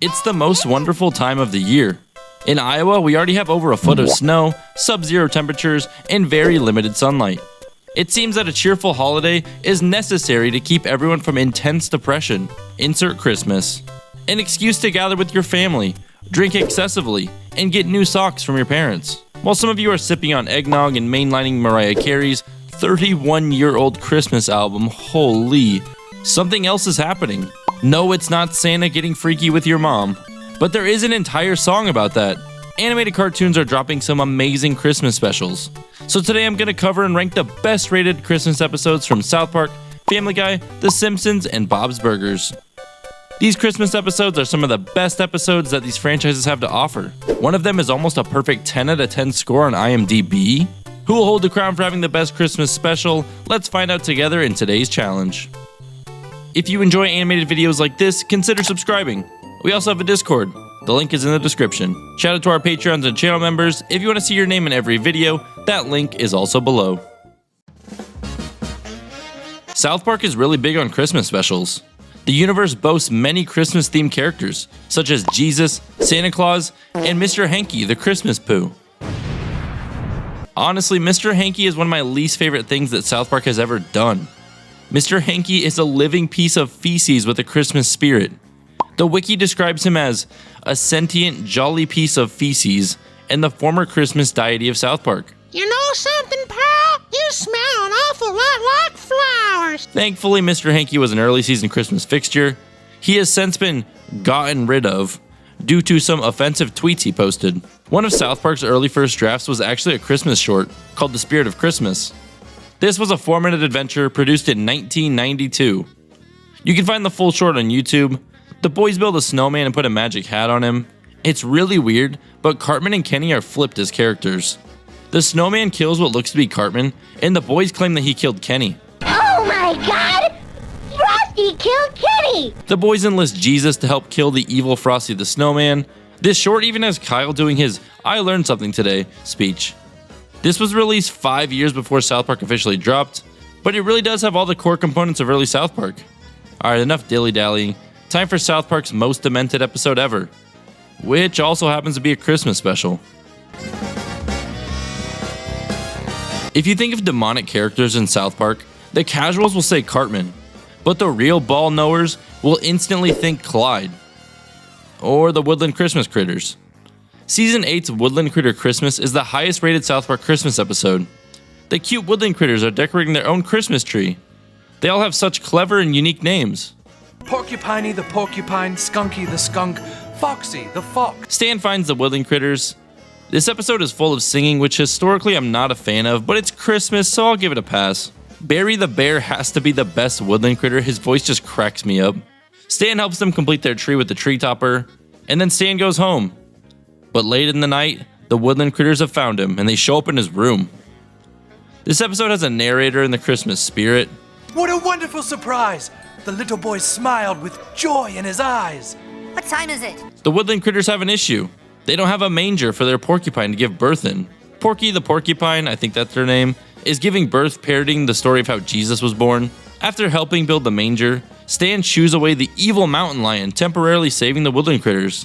It's the most wonderful time of the year. In Iowa, we already have over a foot of snow, sub-zero temperatures, and very limited sunlight. It seems that a cheerful holiday is necessary to keep everyone from intense depression. Insert Christmas. An excuse to gather with your family, drink excessively, and get new socks from your parents. While some of you are sipping on eggnog and mainlining Mariah Carey's 31-year-old Christmas album, holy, something else is happening. No, it's not Santa getting freaky with your mom, but there is an entire song about that. Animated cartoons are dropping some amazing Christmas specials. So today I'm going to cover and rank the best rated Christmas episodes from South Park, Family Guy, The Simpsons, and Bob's Burgers. These Christmas episodes are some of the best episodes that these franchises have to offer. One of them is almost a perfect 10 out of 10 score on IMDb. Who will hold the crown for having the best Christmas special? Let's find out together in today's challenge. If you enjoy animated videos like this, consider subscribing. We also have a Discord. The link is in the description. Shout out to our Patreons and channel members. If you want to see your name in every video, that link is also below. South Park is really big on Christmas specials. The universe boasts many Christmas-themed characters, such as Jesus, Santa Claus, and Mr. Hanky, the Christmas Pooh. Honestly, Mr. Hanky is one of my least favorite things that South Park has ever done. Mr. Hanky is a living piece of feces with a Christmas spirit. The wiki describes him as a sentient, jolly piece of feces and the former Christmas deity of South Park. You know something, pal? You smell an awful lot like flowers. Thankfully, Mr. Hanky was an early season Christmas fixture. He has since been gotten rid of due to some offensive tweets he posted. One of South Park's early first drafts was actually a Christmas short called The Spirit of Christmas. This was a 4-minute adventure produced in 1992. You can find the full short on YouTube. The boys build a snowman and put a magic hat on him. It's really weird, but Cartman and Kenny are flipped as characters. The snowman kills what looks to be Cartman, and the boys claim that he killed Kenny. Oh my god! Frosty killed Kenny! The boys enlist Jesus to help kill the evil Frosty the Snowman. This short even has Kyle doing his "I learned something today" speech. This was released 5 years before South Park officially dropped, but it really does have all the core components of early South Park. Alright, enough dilly-dallying. Time for South Park's most demented episode ever, which also happens to be a Christmas special. If you think of demonic characters in South Park, the casuals will say Cartman, but the real ball knowers will instantly think Clyde, or the Woodland Christmas Critters. Season 8's Woodland Critter Christmas is the highest rated South Park Christmas episode. The cute Woodland Critters are decorating their own Christmas tree. They all have such clever and unique names. Porcupiney the porcupine, Skunky the skunk, Foxy the fox. Stan finds the Woodland Critters. This episode is full of singing, which historically I'm not a fan of, but it's Christmas, so I'll give it a pass. Barry the bear has to be the best Woodland Critter. His voice just cracks me up. Stan helps them complete their tree with the tree topper, and then Stan goes home. But late in the night, the Woodland Critters have found him, and they show up in his room. This episode has a narrator in the Christmas spirit. What a wonderful surprise! The little boy smiled with joy in his eyes. What time is it? The Woodland Critters have an issue. They don't have a manger for their porcupine to give birth in. Porky the porcupine, I think that's their name, is giving birth parodying the story of how Jesus was born. After helping build the manger, Stan shoos away the evil mountain lion, temporarily saving the Woodland Critters.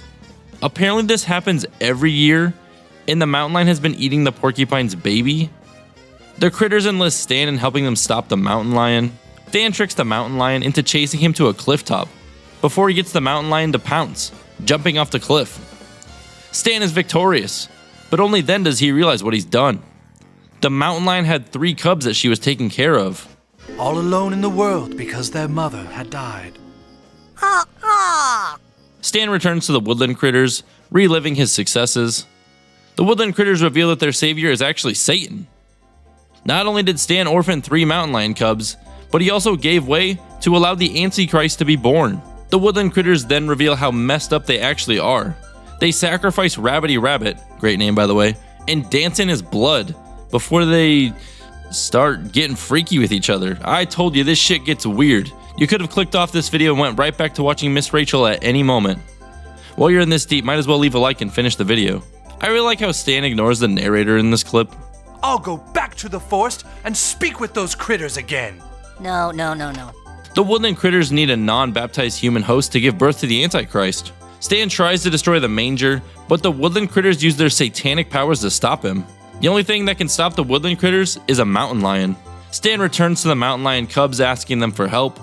Apparently this happens every year, and the mountain lion has been eating the porcupine's baby. The critters enlist Stan in helping them stop the mountain lion. Stan tricks the mountain lion into chasing him to a cliff top, before he gets the mountain lion to pounce, jumping off the cliff. Stan is victorious, but only then does he realize what he's done. The mountain lion had 3 cubs that she was taking care of. All alone in the world because their mother had died. Stan returns to the Woodland Critters, reliving his successes. The Woodland Critters reveal that their savior is actually Satan. Not only did Stan orphan 3 mountain lion cubs, but he also gave way to allow the Antichrist to be born. The Woodland Critters then reveal how messed up they actually are. They sacrifice Rabbity Rabbit, great name by the way, and dance in his blood before they start getting freaky with each other. I told you, this shit gets weird. You could have clicked off this video and went right back to watching Miss Rachel at any moment. While you're in this deep, might as well leave a like and finish the video. I really like how Stan ignores the narrator in this clip. I'll go back to the forest and speak with those critters again. No. The Woodland Critters need a non-baptized human host to give birth to the Antichrist. Stan tries to destroy the manger, but the woodland critters use their satanic powers to stop him. The only thing that can stop the woodland critters is a mountain lion. Stan returns to the mountain lion cubs asking them for help,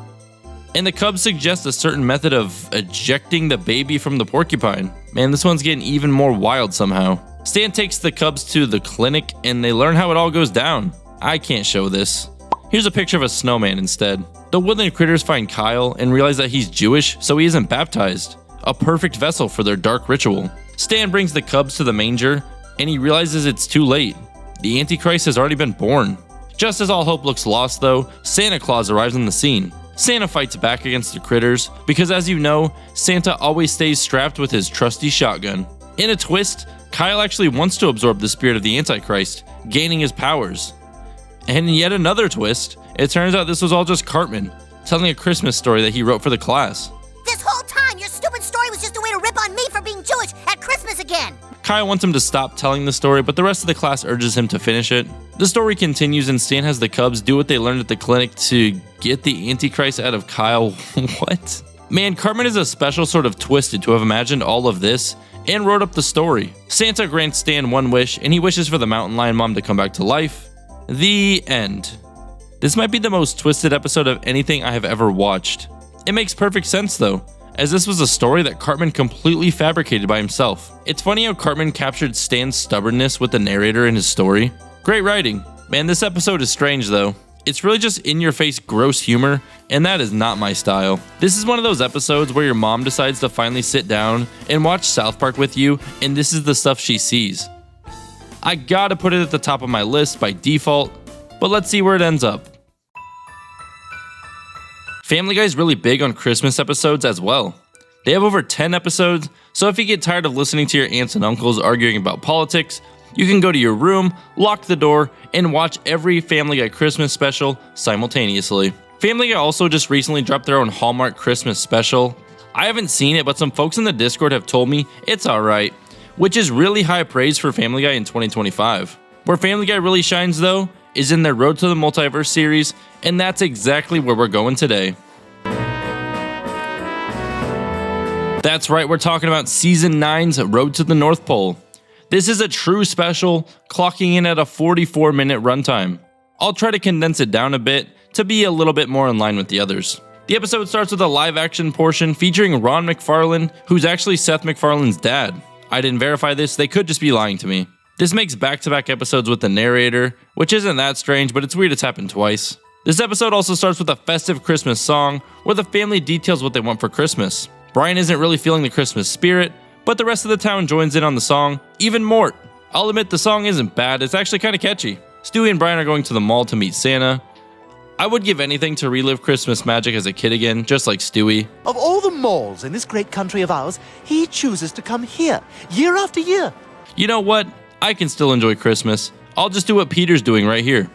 and the cubs suggest a certain method of ejecting the baby from the porcupine. Man, this one's getting even more wild somehow. Stan takes the cubs to the clinic and they learn how it all goes down. I can't show this. Here's a picture of a snowman instead. The woodland critters find Kyle and realize that he's Jewish, so he isn't baptized. A perfect vessel for their dark ritual. Stan brings the cubs to the manger and he realizes it's too late. The Antichrist has already been born. Just as all hope looks lost though, Santa Claus arrives on the scene. Santa fights back against the critters because, as you know, Santa always stays strapped with his trusty shotgun. In a twist, Kyle actually wants to absorb the spirit of the Antichrist, gaining his powers. And in yet another twist, it turns out this was all just Cartman, telling a Christmas story that he wrote for the class. This whole time, your stupid story was just a way to rip on me for being Jewish at Christmas again. Kyle wants him to stop telling the story, but the rest of the class urges him to finish it. The story continues and Stan has the cubs do what they learned at the clinic to get the Antichrist out of Kyle. What? Man, Cartman is a special sort of twisted to have imagined all of this and wrote up the story. Santa grants Stan one wish and he wishes for the mountain lion mom to come back to life. The end. This might be the most twisted episode of anything I have ever watched. It makes perfect sense though, as this was a story that Cartman completely fabricated by himself. It's funny how Cartman captured Stan's stubbornness with the narrator in his story. Great writing. Man, this episode is strange though. It's really just in-your-face gross humor, and that is not my style. This is one of those episodes where your mom decides to finally sit down and watch South Park with you, and this is the stuff she sees. I gotta put it at the top of my list by default, but let's see where it ends up. Family Guy is really big on Christmas episodes as well. They have over 10 episodes, so if you get tired of listening to your aunts and uncles arguing about politics, you can go to your room, lock the door, and watch every Family Guy Christmas special simultaneously. Family Guy also just recently dropped their own Hallmark Christmas special. I haven't seen it, but some folks in the Discord have told me it's alright, which is really high praise for Family Guy in 2025. Where Family Guy really shines though, is in their Road to the Multiverse series, and that's exactly where we're going today. That's right, we're talking about Season 9's Road to the North Pole. This is a true special, clocking in at a 44-minute runtime. I'll try to condense it down a bit to be a little bit more in line with the others. The episode starts with a live-action portion featuring Ron McFarlane, who's actually Seth MacFarlane's dad. I didn't verify this, they could just be lying to me. This makes back-to-back episodes with the narrator, which isn't that strange, but it's weird it's happened twice. This episode also starts with a festive Christmas song, where the family details what they want for Christmas. Brian isn't really feeling the Christmas spirit, but the rest of the town joins in on the song, even Mort. I'll admit the song isn't bad, it's actually kinda catchy. Stewie and Brian are going to the mall to meet Santa. I would give anything to relive Christmas magic as a kid again, just like Stewie. Of all the malls in this great country of ours, he chooses to come here, year after year. You know what? I can still enjoy Christmas. I'll just do what Peter's doing right here.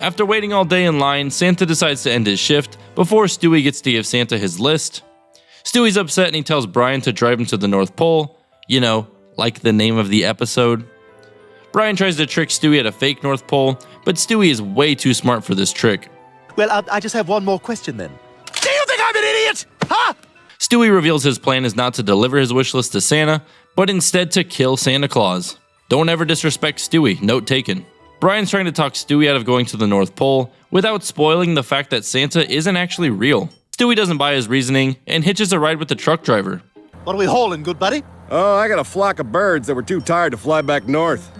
After waiting all day in line, Santa decides to end his shift before Stewie gets to give Santa his list. Stewie's upset and he tells Brian to drive him to the North Pole, you know, like the name of the episode. Brian tries to trick Stewie at a fake North Pole, but Stewie is way too smart for this trick. Well, I just have one more question then. Do you think I'm an idiot? Huh? Stewie reveals his plan is not to deliver his wish list to Santa, but instead to kill Santa Claus. Don't ever disrespect Stewie, note taken. Brian's trying to talk Stewie out of going to the North Pole without spoiling the fact that Santa isn't actually real. Stewie doesn't buy his reasoning and hitches a ride with the truck driver. What are we hauling, good buddy? Oh, I got a flock of birds that were too tired to fly back north.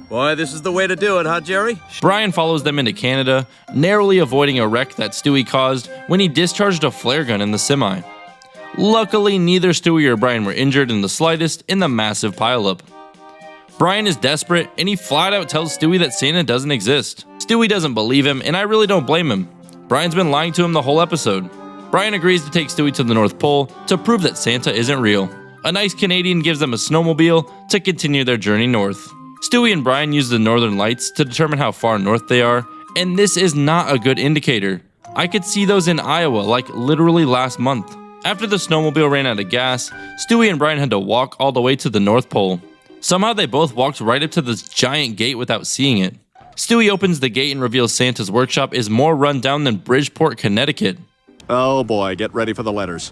Boy, this is the way to do it, huh, Jerry? Brian follows them into Canada, narrowly avoiding a wreck that Stewie caused when he discharged a flare gun in the semi. Luckily, neither Stewie or Brian were injured in the slightest in the massive pileup. Brian is desperate, and he flat out tells Stewie that Santa doesn't exist. Stewie doesn't believe him, and I really don't blame him. Brian's been lying to him the whole episode. Brian agrees to take Stewie to the North Pole to prove that Santa isn't real. A nice Canadian gives them a snowmobile to continue their journey north. Stewie and Brian use the northern lights to determine how far north they are, and this is not a good indicator. I could see those in Iowa like literally last month. After the snowmobile ran out of gas, Stewie and Brian had to walk all the way to the North Pole. Somehow they both walked right up to this giant gate without seeing it. Stewie opens the gate and reveals Santa's workshop is more run down than Bridgeport, Connecticut. Oh boy, get ready for the letters.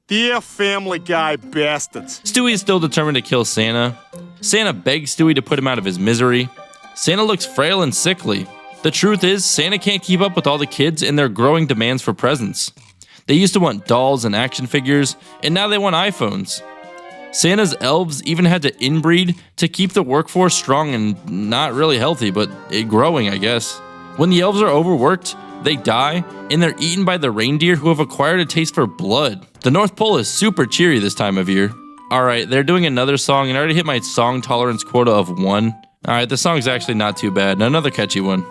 Dear Family Guy bastards. Stewie is still determined to kill Santa. Santa begs Stewie to put him out of his misery. Santa looks frail and sickly. The truth is, Santa can't keep up with all the kids and their growing demands for presents. They used to want dolls and action figures, and now they want iPhones. Santa's elves even had to inbreed to keep the workforce strong and not really healthy, but growing, I guess. When the elves are overworked, they die, and they're eaten by the reindeer who have acquired a taste for blood. The North Pole is super cheery this time of year. Alright, they're doing another song, and I already hit my song tolerance quota of 1. Alright, the song's actually not too bad. Another catchy one.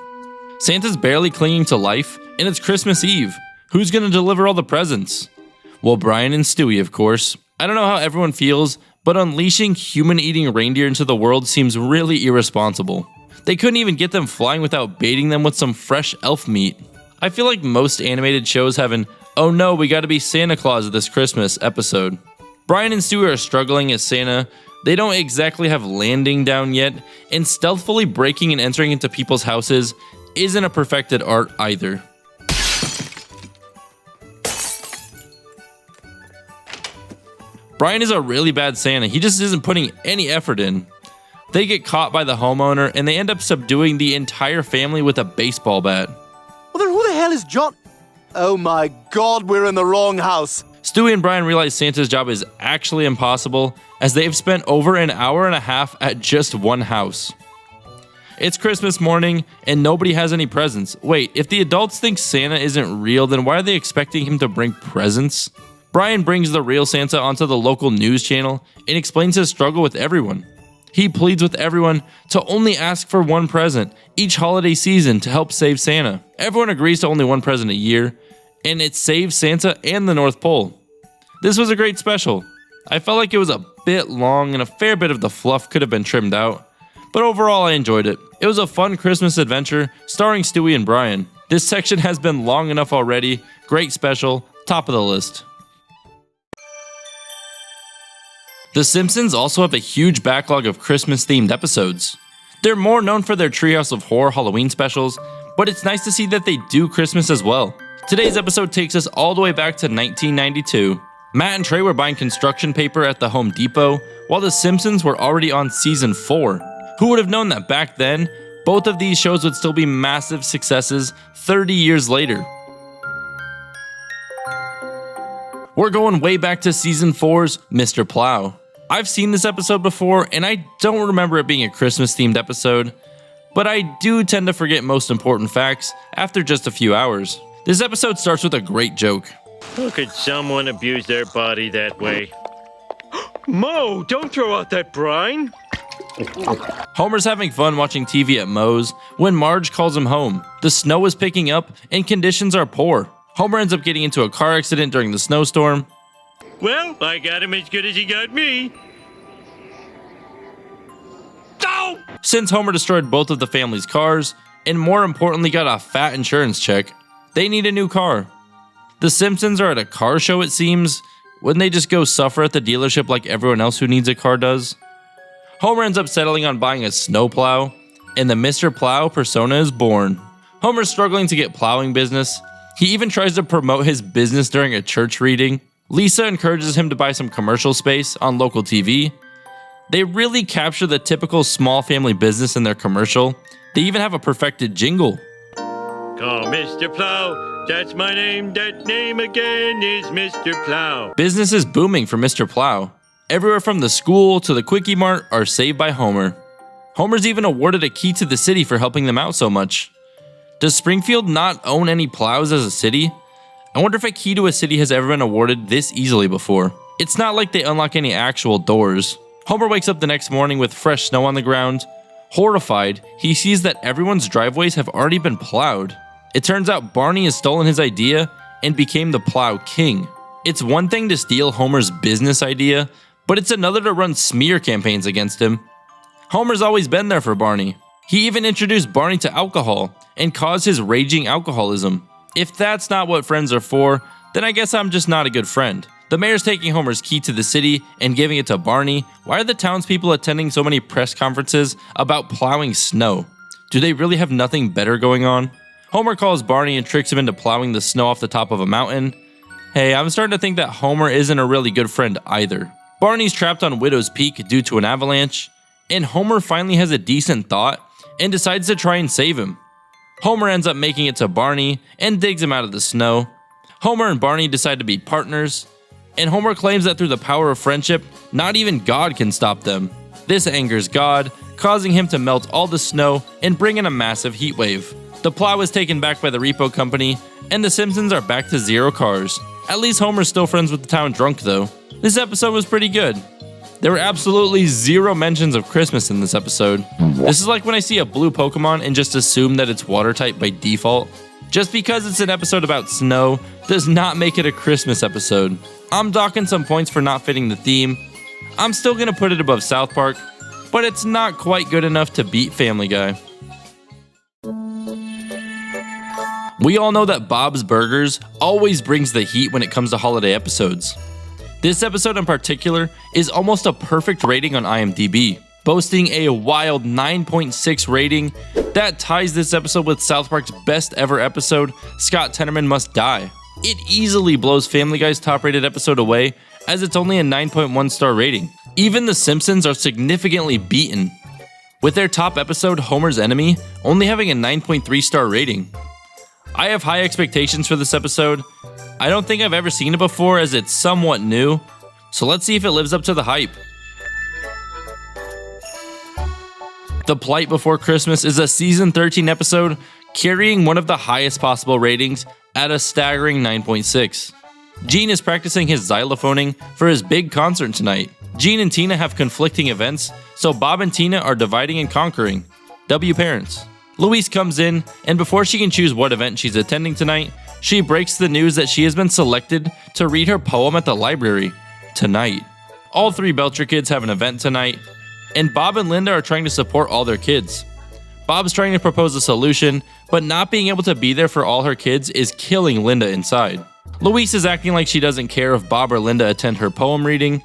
Santa's barely clinging to life, and it's Christmas Eve. Who's gonna deliver all the presents? Well, Brian and Stewie, of course. I don't know how everyone feels, but unleashing human-eating reindeer into the world seems really irresponsible. They couldn't even get them flying without baiting them with some fresh elf meat. I feel like most animated shows have an "oh no, we gotta be Santa Claus this Christmas" episode. Brian and Stewie are struggling as Santa. They don't exactly have landing down yet, and stealthily breaking and entering into people's houses isn't a perfected art either. Brian is a really bad Santa. He just isn't putting any effort in. They get caught by the homeowner, and they end up subduing the entire family with a baseball bat. Well, then who the hell is John? Oh my God, we're in the wrong house. Stewie and Brian realize Santa's job is actually impossible, as they have spent over an hour and a half at just one house. It's Christmas morning, and nobody has any presents. Wait, if the adults think Santa isn't real, then why are they expecting him to bring presents? Brian brings the real Santa onto the local news channel and explains his struggle with everyone. He pleads with everyone to only ask for one present each holiday season to help save Santa. Everyone agrees to only one present a year, and it saves Santa and the North Pole. This was a great special. I felt like it was a bit long and a fair bit of the fluff could have been trimmed out, but overall I enjoyed it. It was a fun Christmas adventure starring Stewie and Brian. This section has been long enough already. Great special, top of the list. The Simpsons also have a huge backlog of Christmas-themed episodes. They're more known for their Treehouse of Horror Halloween specials, but it's nice to see that they do Christmas as well. Today's episode takes us all the way back to 1992. Matt and Trey were buying construction paper at the Home Depot, while The Simpsons were already on season 4. Who would have known that back then, both of these shows would still be massive successes 30 years later? We're going way back to season 4's Mr. Plow. I've seen this episode before, and I don't remember it being a Christmas-themed episode, but I do tend to forget most important facts after just a few hours. This episode starts with a great joke. How could someone abuse their body that way? Mo, don't throw out that brine! Homer's having fun watching TV at Moe's when Marge calls him home. The snow is picking up, and conditions are poor. Homer ends up getting into a car accident during the snowstorm. Well, I got him as good as he got me. Oh! Since Homer destroyed both of the family's cars, and more importantly got a fat insurance check, they need a new car. The Simpsons are at a car show, it seems. Wouldn't they just go suffer at the dealership like everyone else who needs a car does? Homer ends up settling on buying a snowplow, and the Mr. Plow persona is born. Homer's struggling to get plowing business. He even tries to promote his business during a church reading. Lisa encourages him to buy some commercial space on local TV. They really capture the typical small family business in their commercial. They even have a perfected jingle. Call Mr. Plow, that's my name, that name again is Mr. Plow. Business is booming for Mr. Plow. Everywhere from the school to the Quickie Mart are saved by Homer. Homer's even awarded a key to the city for helping them out so much. Does Springfield not own any plows as a city? I wonder if a key to a city has ever been awarded this easily before. It's not like they unlock any actual doors. Homer wakes up the next morning with fresh snow on the ground. Horrified, he sees that everyone's driveways have already been plowed. It turns out Barney has stolen his idea and became the plow king. It's one thing to steal Homer's business idea, but it's another to run smear campaigns against him. Homer's always been there for Barney. He even introduced Barney to alcohol and caused his raging alcoholism. If that's not what friends are for, then I guess I'm just not a good friend. The mayor's taking Homer's key to the city and giving it to Barney. Why are the townspeople attending so many press conferences about plowing snow? Do they really have nothing better going on? Homer calls Barney and tricks him into plowing the snow off the top of a mountain. Hey, I'm starting to think that Homer isn't a really good friend either. Barney's trapped on Widow's Peak due to an avalanche, and Homer finally has a decent thought and decides to try and save him. Homer ends up making it to Barney and digs him out of the snow. Homer and Barney decide to be partners, and Homer claims that through the power of friendship, not even God can stop them. This angers God, causing him to melt all the snow and bring in a massive heat wave. The plot was taken back by the repo company, and the Simpsons are back to 0 cars. At least Homer's still friends with the town drunk though. This episode was pretty good. There were absolutely 0 mentions of Christmas in this episode. This is like when I see a blue Pokemon and just assume that it's water type by default. Just because it's an episode about snow does not make it a Christmas episode. I'm docking some points for not fitting the theme. I'm still gonna put it above South Park, but it's not quite good enough to beat Family Guy. We all know that Bob's Burgers always brings the heat when it comes to holiday episodes. This episode in particular is almost a perfect rating on IMDb, boasting a wild 9.6 rating that ties this episode with South Park's best ever episode, Scott Tenorman Must Die. It easily blows Family Guy's top rated episode away, as it's only a 9.1 star rating. Even The Simpsons are significantly beaten, with their top episode, Homer's Enemy, only having a 9.3 star rating. I have high expectations for this episode. I don't think I've ever seen it before, as it's somewhat new, so let's see if it lives up to the hype. The Plight Before Christmas is a season 13 episode carrying one of the highest possible ratings at a staggering 9.6. Gene is practicing his xylophoning for his big concert tonight. Gene and Tina have conflicting events, so Bob and Tina are dividing and conquering. W parents. Louise comes in, and before she can choose what event she's attending tonight, she breaks the news that she has been selected to read her poem at the library tonight. All 3 Belcher kids have an event tonight, and Bob and Linda are trying to support all their kids. Bob's trying to propose a solution, but not being able to be there for all her kids is killing Linda inside. Louise is acting like she doesn't care if Bob or Linda attend her poem reading.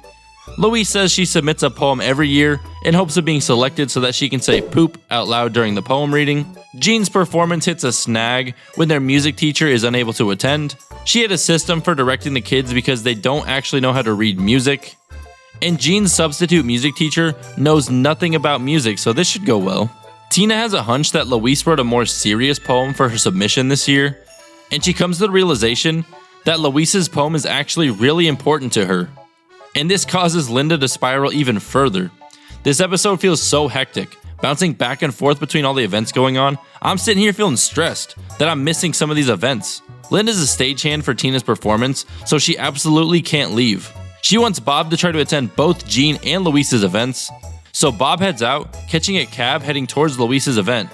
Louise says she submits a poem every year in hopes of being selected so that she can say poop out loud during the poem reading. Gene's performance hits a snag when their music teacher is unable to attend. She had a system for directing the kids because they don't actually know how to read music. And Gene's substitute music teacher knows nothing about music, so this should go well. Tina has a hunch that Louise wrote a more serious poem for her submission this year, and she comes to the realization that Louise's poem is actually really important to her. And this causes Linda to spiral even further. This episode feels so hectic, bouncing back and forth between all the events going on. I'm sitting here feeling stressed that I'm missing some of these events. Linda's a stagehand for Tina's performance, so she absolutely can't leave. She wants Bob to try to attend both Gene and Louise's events, so Bob heads out, catching a cab heading towards Louise's event.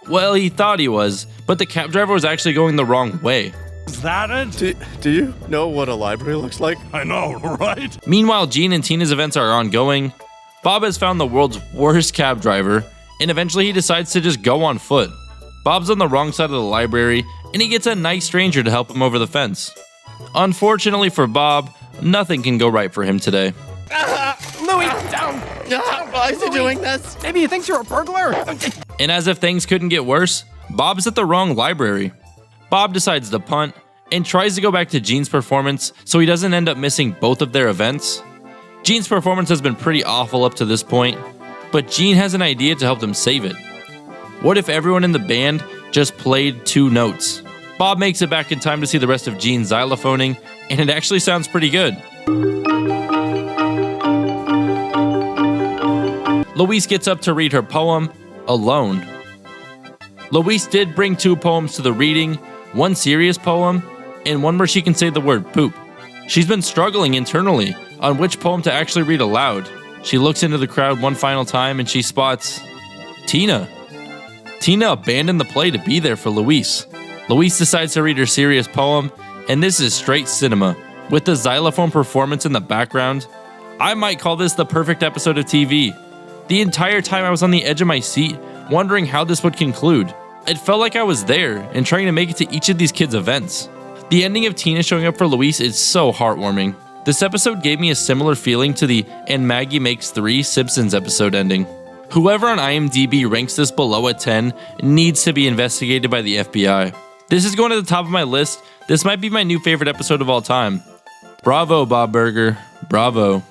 Well, he thought he was, but the cab driver was actually going the wrong way. Is that it? Do you know what a library looks like? I know, right? Meanwhile, Gene and Tina's events are ongoing. Bob has found the world's worst cab driver, and eventually he decides to just go on foot. Bob's on the wrong side of the library, and he gets a nice stranger to help him over the fence. Unfortunately for Bob, nothing can go right for him today. Louis, down! Why is he doing this? Maybe he thinks you're a burglar. And as if things couldn't get worse, Bob's at the wrong library. Bob decides to punt and tries to go back to Gene's performance so he doesn't end up missing both of their events. Gene's performance has been pretty awful up to this point, but Gene has an idea to help them save it. What if everyone in the band just played 2 notes? Bob makes it back in time to see the rest of Gene's xylophoning, and it actually sounds pretty good. Louise gets up to read her poem, alone. Louise did bring 2 poems to the reading, 1 serious poem, and 1 where she can say the word poop. She's been struggling internally on which poem to actually read aloud. She looks into the crowd one final time and she spots Tina. Tina abandoned the play to be there for Louise. Louise decides to read her serious poem, and this is straight cinema, with the xylophone performance in the background. I might call this the perfect episode of TV. The entire time I was on the edge of my seat, wondering how this would conclude. It felt like I was there and trying to make it to each of these kids' events. The ending of Tina showing up for Louise is so heartwarming. This episode gave me a similar feeling to the And Maggie Makes 3 Simpsons episode ending. Whoever on IMDb ranks this below a 10 needs to be investigated by the FBI. This is going to the top of my list. This might be my new favorite episode of all time. Bravo, Bob Burger. Bravo.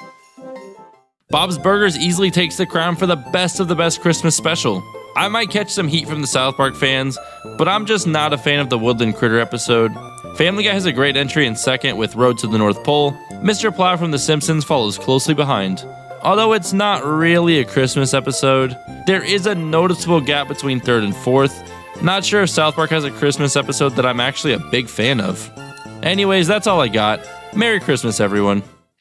Bob's Burgers easily takes the crown for the best Christmas special. I might catch some heat from the South Park fans, but I'm just not a fan of the Woodland Critter episode. Family Guy has a great entry in second with Road to the North Pole. Mr. Plow from The Simpsons follows closely behind. Although it's not really a Christmas episode, there is a noticeable gap between third and fourth. Not sure if South Park has a Christmas episode that I'm actually a big fan of. Anyways, that's all I got. Merry Christmas, everyone.